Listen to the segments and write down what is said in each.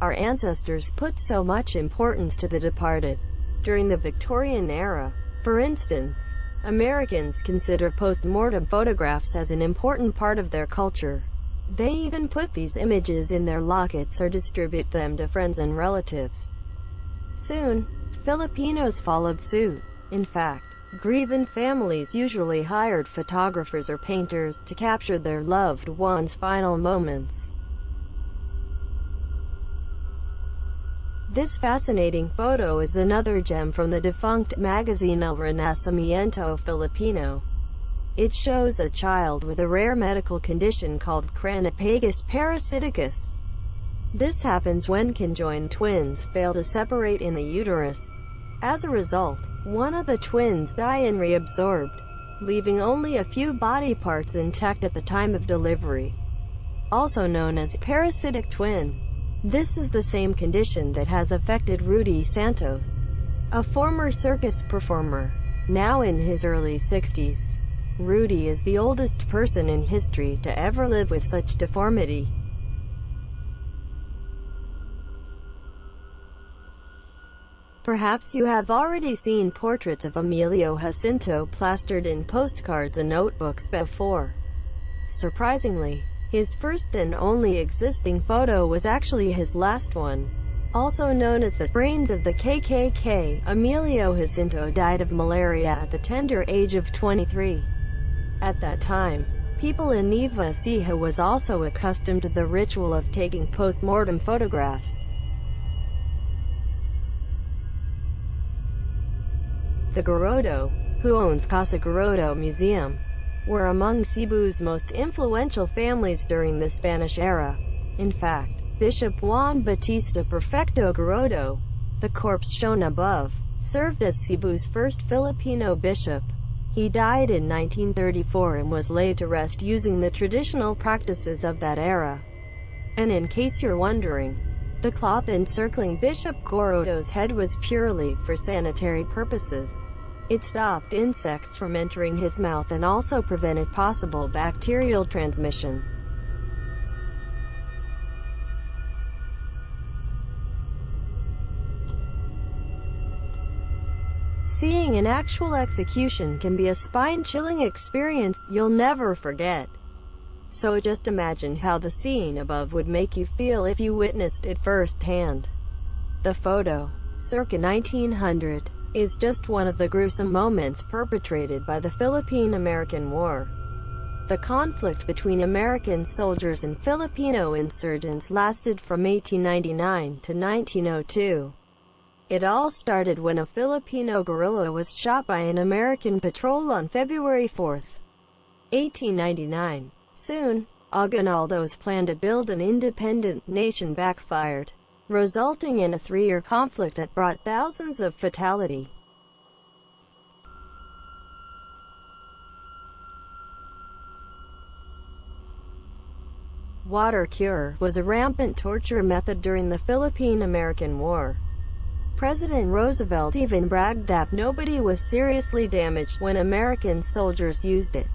Our ancestors put so much importance to the departed. During the Victorian era, for instance, Americans consider post-mortem photographs as an important part of their culture. They even put these images in their lockets or distribute them to friends and relatives. Soon, Filipinos followed suit. In fact, grieving families usually hired photographers or painters to capture their loved ones' final moments. This fascinating photo is another gem from the defunct magazine El Renacimiento Filipino. It shows a child with a rare medical condition called Creepiest parasiticus. This happens when conjoined twins fail to separate in the uterus. As a result, one of the twins die and reabsorbed, leaving only a few body parts intact at the time of delivery. Also known as parasitic twin. This is the same condition that has affected Rudy Santos, a former circus performer, now in his early 60s. Rudy is the oldest person in history to ever live with such deformity. Perhaps you have already seen portraits of Emilio Jacinto plastered in postcards and notebooks before. Surprisingly, his first and only existing photo was actually his last one. Also known as the brains of the KKK, Emilio Jacinto died of malaria at the tender age of 23. At that time, people in Nueva Ecija was also accustomed to the ritual of taking post-mortem photographs. The Garodo, who owns Casa Garodo Museum, were among Cebu's most influential families during the Spanish era. In fact, Bishop Juan Bautista Perfecto Garodo, the corpse shown above, served as Cebu's first Filipino bishop. He died in 1934 and was laid to rest using the traditional practices of that era. And in case you're wondering, the cloth encircling Bishop Garodo's head was purely for sanitary purposes. It stopped insects from entering his mouth and also prevented possible bacterial transmission. Seeing an actual execution can be a spine-chilling experience you'll never forget. So just imagine how the scene above would make you feel if you witnessed it firsthand. The photo, circa 1900, is just one of the gruesome moments perpetrated by the Philippine-American War. The conflict between American soldiers and Filipino insurgents lasted from 1899 to 1902. It all started when a Filipino guerrilla was shot by an American patrol on February 4, 1899. Soon, Aguinaldo's plan to build an independent nation backfired, resulting in a 3-year conflict that brought thousands of fatality. Water cure was a rampant torture method during the Philippine-American War. President Roosevelt even bragged that nobody was seriously damaged when American soldiers used it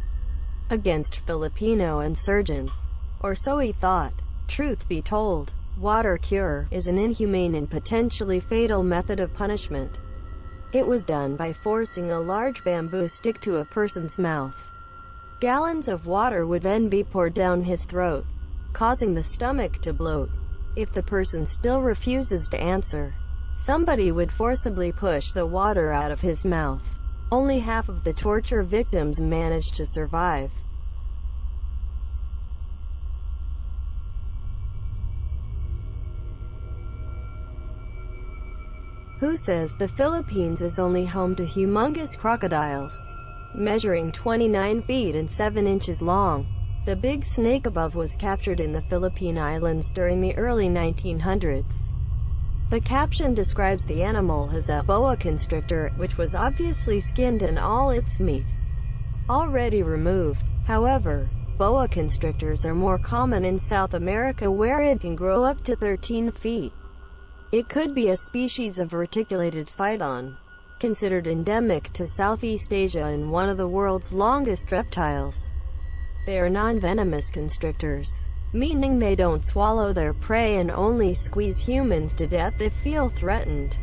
against Filipino insurgents. Or so he thought. Truth be told, water cure is an inhumane and potentially fatal method of punishment. It was done by forcing a large bamboo stick to a person's mouth. Gallons of water would then be poured down his throat, causing the stomach to bloat. If the person still refuses to answer, somebody would forcibly push the water out of his mouth. Only half of the torture victims managed to survive. Who says the Philippines is only home to humongous crocodiles, measuring 29 feet and 7 inches long? The big snake above was captured in the Philippine Islands during the early 1900s. The caption describes the animal as a boa constrictor, which was obviously skinned and all its meat already removed. However, boa constrictors are more common in South America, where it can grow up to 13 feet. It could be a species of reticulated phyton, considered endemic to Southeast Asia and one of the world's longest reptiles. They are non-venomous constrictors, meaning they don't swallow their prey and only squeeze humans to death if feel threatened.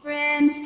Friends,